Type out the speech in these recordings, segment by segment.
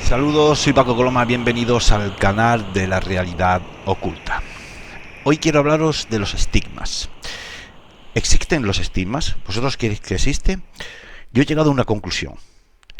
Saludos, soy Paco Coloma, bienvenidos al canal de la realidad oculta. Hoy quiero hablaros de los estigmas. ¿Existen los estigmas? ¿Vosotros creéis que existe? Yo he llegado a una conclusión.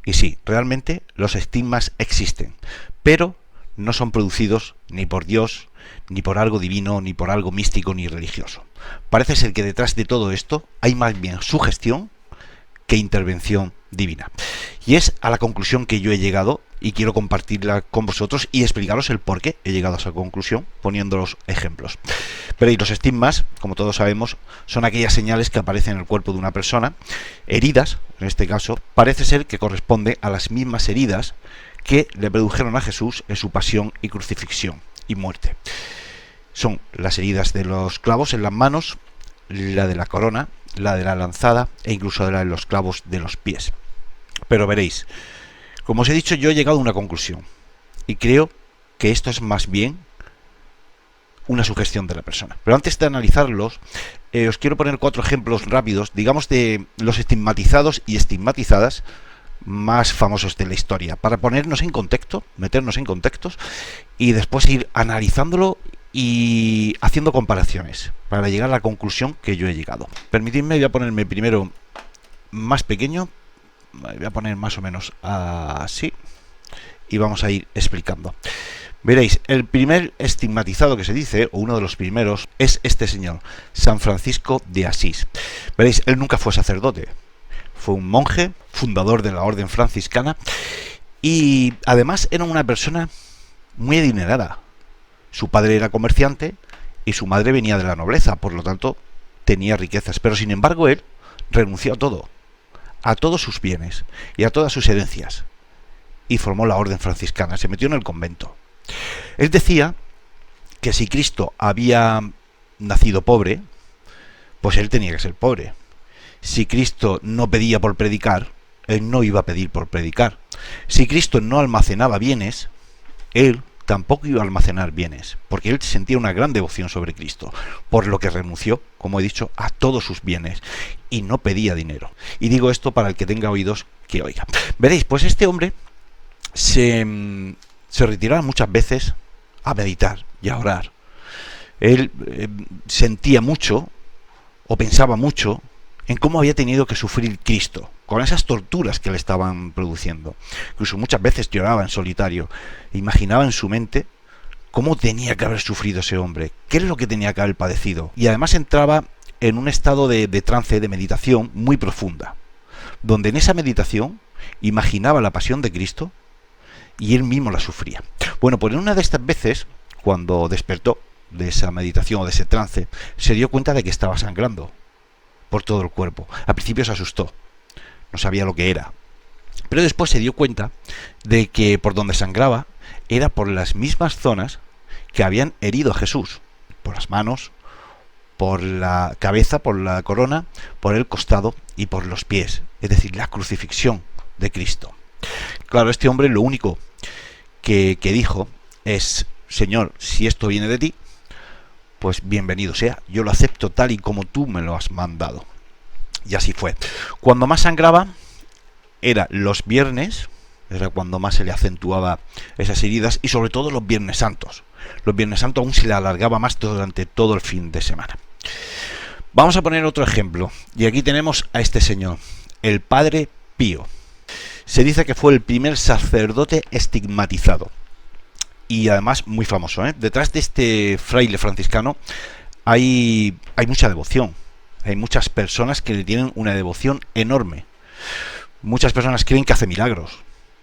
Y sí, realmente los estigmas existen, pero no son producidos ni por Dios, ni por algo divino, ni por algo místico, ni religioso. Parece ser que detrás de todo esto hay más bien sugestión que intervención divina. Y es a la conclusión que yo he llegado y quiero compartirla con vosotros y explicaros el por qué he llegado a esa conclusión poniendo los ejemplos. Veréis, los estigmas, como todos sabemos, son aquellas señales que aparecen en el cuerpo de una persona, heridas, en este caso, parece ser que corresponde a las mismas heridas que le produjeron a Jesús en su pasión y crucifixión y muerte. Son las heridas de los clavos en las manos, la de la corona, la de la lanzada e incluso la de los clavos de los pies. Pero veréis, como os he dicho, yo he llegado a una conclusión y creo que esto es más bien una sugestión de la persona. Pero antes de analizarlos, os quiero poner 4 ejemplos rápidos, digamos, de los estigmatizados y estigmatizadas más famosos de la historia, para ponernos en contexto, meternos en contextos y después ir analizándolo y haciendo comparaciones para llegar a la conclusión que yo he llegado. Permitidme, voy a ponerme primero más pequeño, voy a poner más o menos así y vamos a ir explicando. Veréis, el primer estigmatizado que se dice, o uno de los primeros, es este señor, San Francisco de Asís. Veréis, él nunca fue sacerdote, fue un monje, fundador de la orden franciscana, y además era una persona muy adinerada. Su padre era comerciante y su madre venía de la nobleza, por lo tanto tenía riquezas, pero sin embargo él renunció a todos sus bienes y a todas sus herencias, y formó la orden franciscana, se metió en el convento. Él decía que si Cristo había nacido pobre, pues él tenía que ser pobre. Si Cristo no pedía por predicar, él no iba a pedir por predicar. Si Cristo no almacenaba bienes, él tampoco iba a almacenar bienes, porque él sentía una gran devoción sobre Cristo, por lo que renunció, como he dicho, a todos sus bienes y no pedía dinero. Y digo esto para el que tenga oídos que oiga. Veréis, pues este hombre se retiraba muchas veces a meditar y a orar. Él sentía mucho o pensaba mucho en cómo había tenido que sufrir Cristo, con esas torturas que le estaban produciendo. Incluso muchas veces lloraba en solitario, imaginaba en su mente cómo tenía que haber sufrido ese hombre, qué es lo que tenía que haber padecido. Y además entraba en un estado de trance, de meditación muy profunda, donde en esa meditación imaginaba la pasión de Cristo y él mismo la sufría. Bueno, pues en una de estas veces, cuando despertó de esa meditación o de ese trance, se dio cuenta de que estaba sangrando por todo el cuerpo. Al principio se asustó, no sabía lo que era, pero después se dio cuenta de que por donde sangraba era por las mismas zonas que habían herido a Jesús, por las manos, por la cabeza, por la corona, por el costado y por los pies, es decir, la crucifixión de Cristo. Claro, este hombre lo único que dijo es: Señor, si esto viene de ti, pues bienvenido sea, yo lo acepto tal y como tú me lo has mandado. Y así fue. Cuando más sangraba era los viernes, era cuando más se le acentuaba esas heridas, y sobre todo los Viernes Santos. Los Viernes Santos aún se le alargaba más durante todo el fin de semana. Vamos a poner otro ejemplo, y aquí tenemos a este señor, el Padre Pío. Se dice que fue el primer sacerdote estigmatizado. Y además muy famoso, ¿eh? Detrás de este fraile franciscano hay mucha devoción. Hay muchas personas que le tienen una devoción enorme. Muchas personas creen que hace milagros.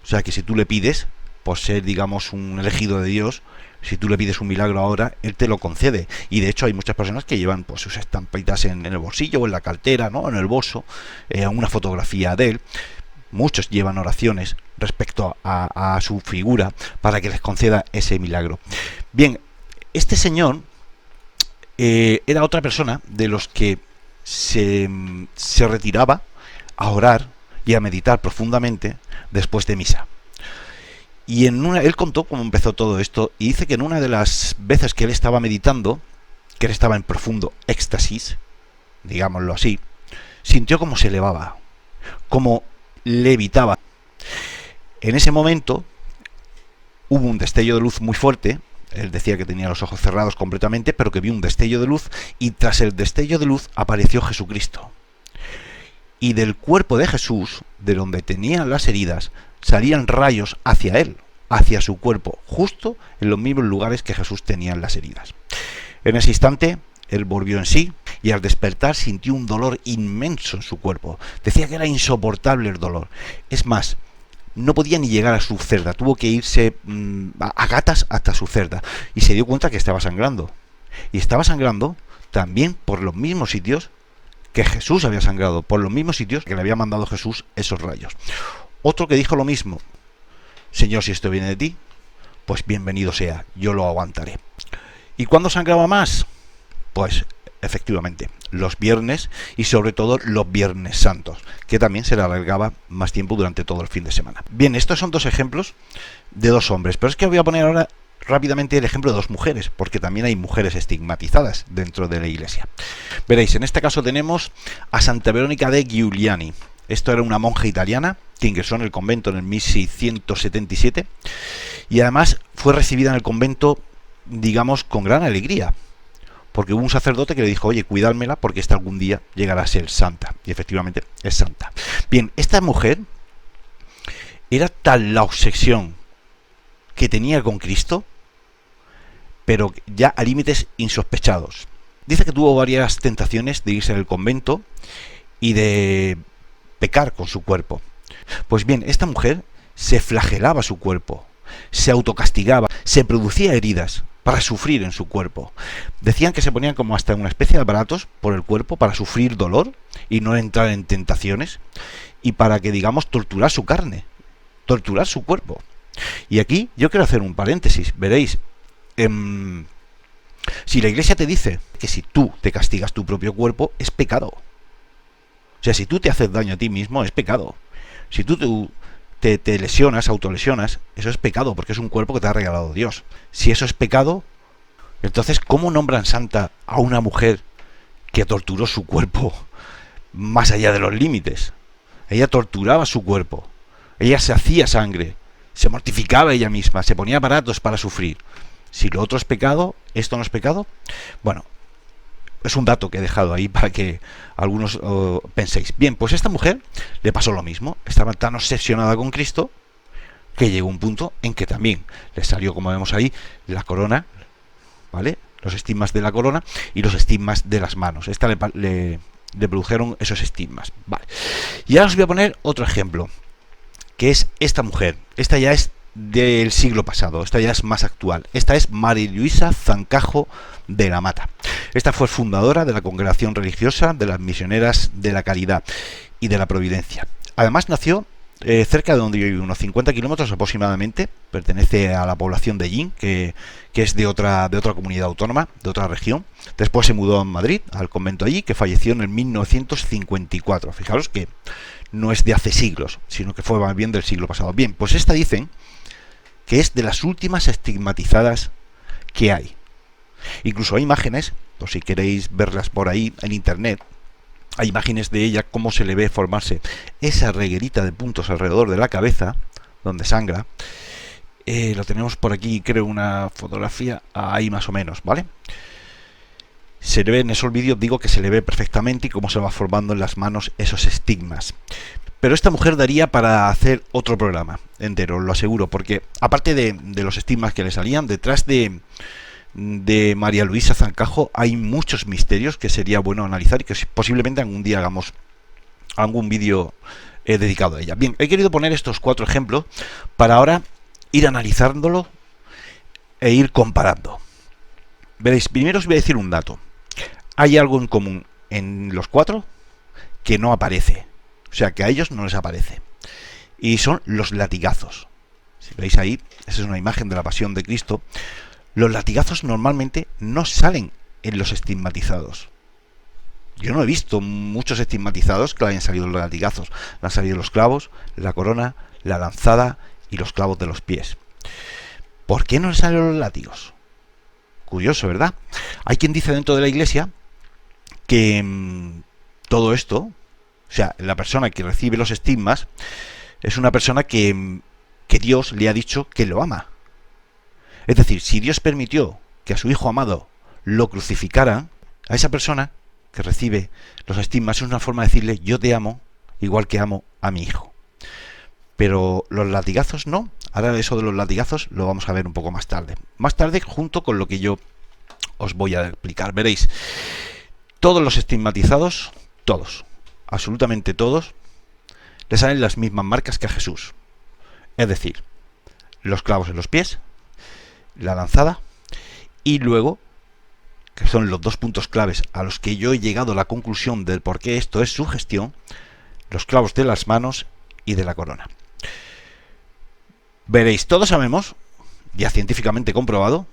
O sea que si tú le pides, por ser, digamos, un elegido de Dios, si tú le pides un milagro ahora, él te lo concede. Y de hecho hay muchas personas que llevan pues sus estampitas en el bolsillo o en la cartera, ¿no? En el bolso, una fotografía de él. Muchos llevan oraciones respecto a su figura para que les conceda ese milagro. Bien, este señor era otra persona de los que se retiraba a orar y a meditar profundamente después de misa. Y él contó cómo empezó todo esto y dice que en una de las veces que él estaba meditando, que él estaba en profundo éxtasis, digámoslo así, sintió como se elevaba, como levitaba. En ese momento hubo un destello de luz muy fuerte. Él decía que tenía los ojos cerrados completamente, pero que vio un destello de luz, y tras el destello de luz apareció Jesucristo. Y del cuerpo de Jesús, de donde tenían las heridas, salían rayos hacia él, hacia su cuerpo, justo en los mismos lugares que Jesús tenía en las heridas. En ese instante, él volvió en sí, y al despertar sintió un dolor inmenso en su cuerpo. Decía que era insoportable el dolor. Es más, no podía ni llegar a su cerda, tuvo que irse a gatas hasta su cerda, y se dio cuenta que estaba sangrando. Y estaba sangrando también por los mismos sitios que Jesús había sangrado, por los mismos sitios que le había mandado Jesús esos rayos. Otro que dijo lo mismo: Señor, si esto viene de ti, pues bienvenido sea, yo lo aguantaré. ¿Y cuándo sangraba más? Pues efectivamente, los viernes, y sobre todo los viernes santos, que también se le alargaba más tiempo durante todo el fin de semana. Bien, estos son dos ejemplos de dos hombres, pero es que voy a poner ahora rápidamente el ejemplo de dos mujeres, porque también hay mujeres estigmatizadas dentro de la iglesia. Veréis, en este caso tenemos a Santa Verónica de Giuliani. Esto era una monja italiana que ingresó en el convento en el 1677, y además fue recibida en el convento, digamos, con gran alegría, porque hubo un sacerdote que le dijo: oye, cuidádmela porque esta algún día llegará a ser santa. Y efectivamente es santa. Bien, esta mujer era tal la obsesión que tenía con Cristo, pero ya a límites insospechados. Dice que tuvo varias tentaciones de irse del convento y de pecar con su cuerpo. Pues bien, esta mujer se flagelaba su cuerpo, se autocastigaba, se producía heridas para sufrir en su cuerpo. Decían que se ponían como hasta una especie de aparatos por el cuerpo para sufrir dolor y no entrar en tentaciones, y para que, digamos, torturar su carne, torturar su cuerpo. Y aquí yo quiero hacer un paréntesis. Veréis, si la iglesia te dice que si tú te castigas tu propio cuerpo, es pecado. O sea, si tú te haces daño a ti mismo, es pecado. Si tú te lesionas, autolesionas, eso es pecado, porque es un cuerpo que te ha regalado Dios. Si eso es pecado, entonces, ¿cómo nombran santa a una mujer que torturó su cuerpo más allá de los límites? Ella torturaba su cuerpo, ella se hacía sangre, se mortificaba ella misma, se ponía aparatos para sufrir. Si lo otro es pecado, ¿esto no es pecado? Bueno, es un dato que he dejado ahí para que algunos penséis. Bien, pues a esta mujer le pasó lo mismo. Estaba tan obsesionada con Cristo que llegó un punto en que también le salió, como vemos ahí, la corona, ¿vale? Los estigmas de la corona y los estigmas de las manos. Esta le produjeron esos estigmas, ¿vale? Y ahora os voy a poner otro ejemplo, que es esta mujer. Esta ya es del siglo pasado, esta ya es más actual. Esta es María Luisa Zancajo de la Mata. Esta fue fundadora de la Congregación Religiosa de las Misioneras de la Caridad y de la Providencia. Además nació cerca de donde yo vivo, unos 50 kilómetros aproximadamente. Pertenece a la población de Llín, que es de otra comunidad autónoma, de otra región. Después se mudó a Madrid, al convento allí, que falleció en el 1954. Fijaros que no es de hace siglos, sino que fue más bien del siglo pasado. Bien, pues esta dicen que es de las últimas estigmatizadas que hay. Incluso hay imágenes, o si queréis verlas por ahí en internet, hay imágenes de ella, cómo se le ve formarse esa reguerita de puntos alrededor de la cabeza, donde sangra. Lo tenemos por aquí, creo, una fotografía, ahí más o menos, ¿vale? Se le ve en esos vídeos, digo que se le ve perfectamente y cómo se va formando en las manos esos estigmas. Pero esta mujer daría para hacer otro programa entero, lo aseguro, porque aparte de los estigmas que le salían, detrás de María Luisa Zancajo hay muchos misterios que sería bueno analizar y que posiblemente algún día hagamos algún vídeo dedicado a ella. Bien, he querido poner estos 4 ejemplos para ahora ir analizándolo e ir comparando. Veréis, primero os voy a decir un dato. Hay algo en común en los 4 que no aparece. O sea, que a ellos no les aparece. Y son los latigazos. Si veis ahí, esa es una imagen de la Pasión de Cristo. Los latigazos normalmente no salen en los estigmatizados. Yo no he visto muchos estigmatizados que le hayan salido los latigazos. Le han salido los clavos, la corona, la lanzada y los clavos de los pies. ¿Por qué no le salen los látigos? Curioso, ¿verdad? Hay quien dice dentro de la iglesia que todo esto, o sea, la persona que recibe los estigmas es una persona que Dios le ha dicho que lo ama, Es decir, si Dios permitió que a su Hijo amado lo crucificaran, a esa persona que recibe los estigmas es una forma de decirle: yo te amo igual que amo a mi hijo. Pero los latigazos no. Ahora eso de los latigazos lo vamos a ver un poco más tarde. Más tarde, junto con lo que yo os voy a explicar. Veréis, todos los estigmatizados, todos, absolutamente todos, le salen las mismas marcas que a Jesús. Es decir, los clavos en los pies, la lanzada, y luego, que son los dos puntos claves a los que yo he llegado a la conclusión del por qué esto es sugestión, los clavos de las manos y de la corona. Veréis, todos sabemos, ya científicamente comprobado,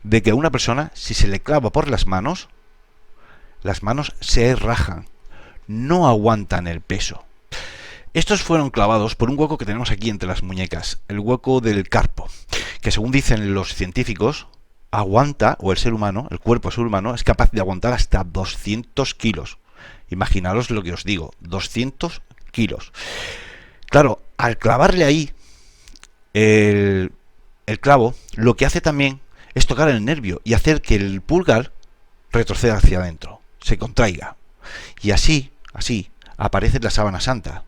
de que a una persona, si se le clava por las manos se rajan, no aguantan el peso. Estos fueron clavados por un hueco que tenemos aquí entre las muñecas, el hueco del carpo, que según dicen los científicos, aguanta, o el ser humano, el cuerpo del ser humano, es capaz de aguantar hasta 200 kilos. Imaginaros lo que os digo, 200 kilos. Claro, al clavarle ahí el clavo, lo que hace también es tocar el nervio y hacer que el pulgar retroceda hacia adentro, se contraiga. Y así aparece la sábana santa.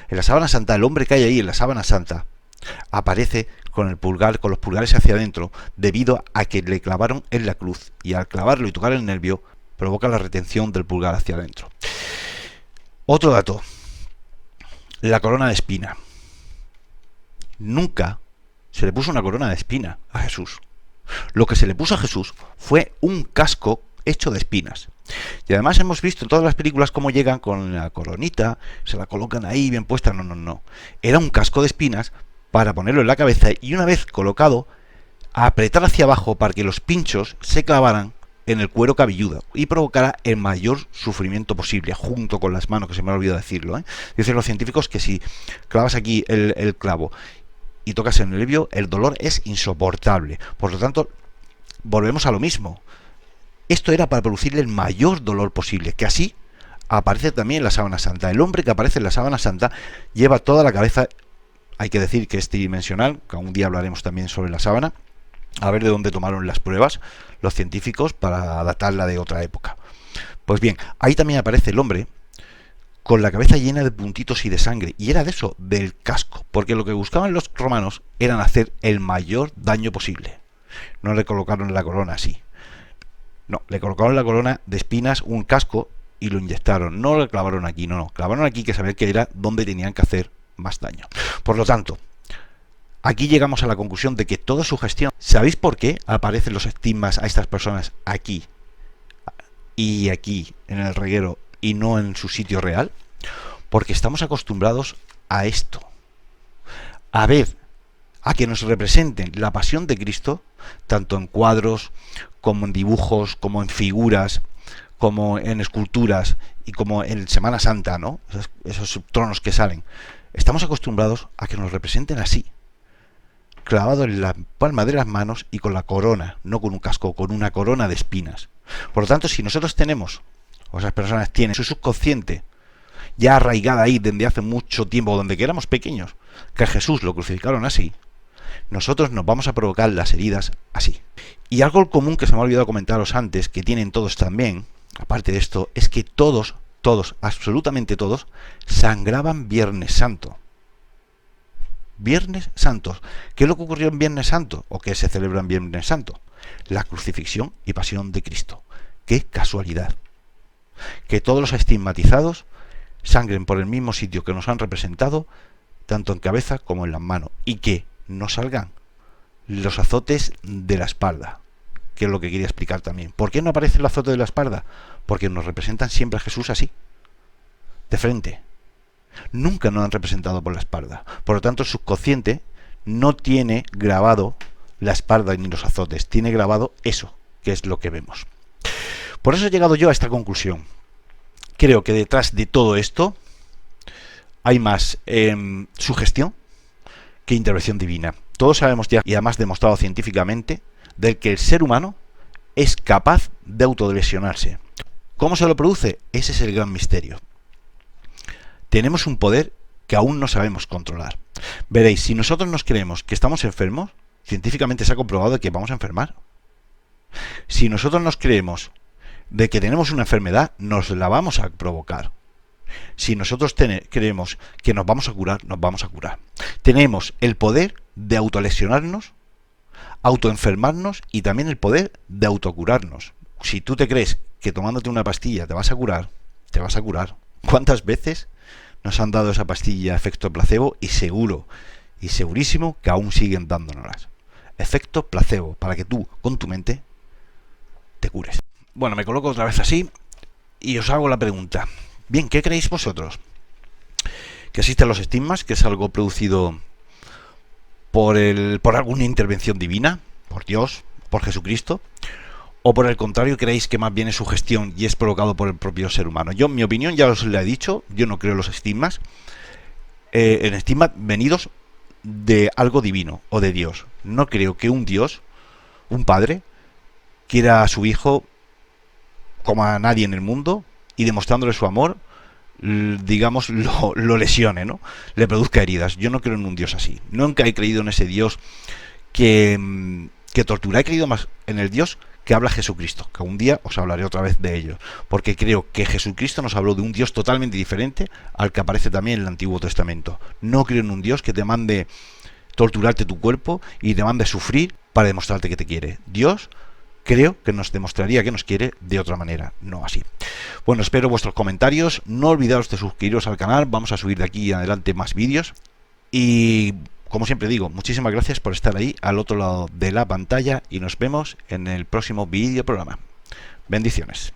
En la sábana santa, el hombre que hay ahí en la sábana santa aparece con el pulgar, con los pulgares hacia adentro, debido a que le clavaron en la cruz, y al clavarlo y tocar el nervio provoca la retención del pulgar hacia adentro. Otro dato: la corona de espina. Nunca se le puso una corona de espina a Jesús. Lo que se le puso a Jesús fue un casco hecho de espinas. Y además hemos visto en todas las películas cómo llegan con la coronita, se la colocan ahí bien puesta. No. Era un casco de espinas para ponerlo en la cabeza y, una vez colocado, apretar hacia abajo para que los pinchos se clavaran en el cuero cabelludo y provocara el mayor sufrimiento posible, junto con las manos, que se me ha olvidado decirlo. Dicen los científicos que si clavas aquí el clavo y tocas el nervio, el dolor es insoportable. Por lo tanto, volvemos a lo mismo. Esto era para producirle el mayor dolor posible, que así aparece también en la sábana santa. El hombre que aparece en la sábana santa lleva toda la cabeza, hay que decir que es tridimensional, que un día hablaremos también sobre la sábana, a ver de dónde tomaron las pruebas los científicos para datarla de otra época. Pues bien, ahí también aparece el hombre con la cabeza llena de puntitos y de sangre, y era de eso, del casco, porque lo que buscaban los romanos era hacer el mayor daño posible. No le colocaron la corona así. No, le colocaron la corona de espinas, un casco, y lo inyectaron. No le clavaron aquí, no. Clavaron aquí, que saber que era donde tenían que hacer más daño. Por lo tanto, aquí llegamos a la conclusión de que todo es sugestión. ¿Sabéis por qué aparecen los estigmas a estas personas aquí y aquí en el reguero y no en su sitio real? Porque estamos acostumbrados a esto. A ver, a que nos representen la pasión de Cristo, tanto en cuadros, como en dibujos, como en figuras, como en esculturas y como en Semana Santa, ¿no? Esos tronos que salen. Estamos acostumbrados a que nos representen así, clavado en la palma de las manos y con la corona, no con un casco, con una corona de espinas. Por lo tanto, si nosotros tenemos, o esas personas tienen su subconsciente ya arraigada ahí desde hace mucho tiempo, donde que éramos pequeños, que a Jesús lo crucificaron así, nosotros nos vamos a provocar las heridas así. Y algo común que se me ha olvidado comentaros antes, que tienen todos también, aparte de esto, es que todos, absolutamente todos, sangraban Viernes Santo. Viernes Santo. ¿Qué es lo que ocurrió en Viernes Santo? ¿O qué se celebra en Viernes Santo? La crucifixión y pasión de Cristo. ¡Qué casualidad! Que todos los estigmatizados sangren por el mismo sitio que nos han representado, tanto en cabeza como en las manos, y que no salgan los azotes de la espalda, que es lo que quería explicar también. ¿Por qué no aparece el azote de la espalda? Porque nos representan siempre a Jesús así, de frente. Nunca nos han representado por la espalda. Por lo tanto, el subconsciente no tiene grabado la espalda ni los azotes, tiene grabado eso, que es lo que vemos. Por eso he llegado yo a esta conclusión. Creo que detrás de todo esto hay más sugestión que intervención divina. Todos sabemos ya, y además demostrado científicamente, de que el ser humano es capaz de autolesionarse. ¿Cómo se lo produce? Ese es el gran misterio. Tenemos un poder que aún no sabemos controlar. Veréis, si nosotros nos creemos que estamos enfermos, Científicamente se ha comprobado que vamos a enfermar. Si nosotros nos creemos de que tenemos una enfermedad, nos la vamos a provocar. Si nosotros creemos que nos vamos a curar, nos vamos a curar. Tenemos el poder de autolesionarnos, autoenfermarnos y también el poder de autocurarnos. Si tú te crees que tomándote una pastilla te vas a curar, te vas a curar. ¿Cuántas veces nos han dado esa pastilla efecto placebo? Y seguro, y segurísimo que aún siguen dándonoslas. Efecto placebo, para que tú, con tu mente, te cures. Bueno, me coloco otra vez así y os hago la pregunta. Bien, ¿qué creéis vosotros? ¿Que existen los estigmas, que es algo producido por alguna intervención divina, por Dios, por Jesucristo? ¿O por el contrario, creéis que más bien es sugestión y es provocado por el propio ser humano? Yo, en mi opinión, ya os lo he dicho, yo no creo en los estigmas. En estigmas venidos de algo divino o de Dios. No creo que un Dios, un padre, quiera a su hijo como a nadie en el mundo y demostrándole su amor, digamos, lo lesione, ¿no? Le produzca heridas. Yo no creo en un Dios así. Nunca he creído en ese Dios que tortura. He creído más en el Dios que habla Jesucristo, que un día os hablaré otra vez de ello, porque creo que Jesucristo nos habló de un Dios totalmente diferente al que aparece también en el Antiguo Testamento. No creo en un Dios que te mande torturarte tu cuerpo y te mande sufrir para demostrarte que te quiere. Dios creo que nos demostraría que nos quiere de otra manera, no así. Bueno, espero vuestros comentarios, no olvidaros de suscribiros al canal, vamos a subir de aquí en adelante más vídeos y, como siempre digo, muchísimas gracias por estar ahí al otro lado de la pantalla y nos vemos en el próximo vídeo programa. Bendiciones.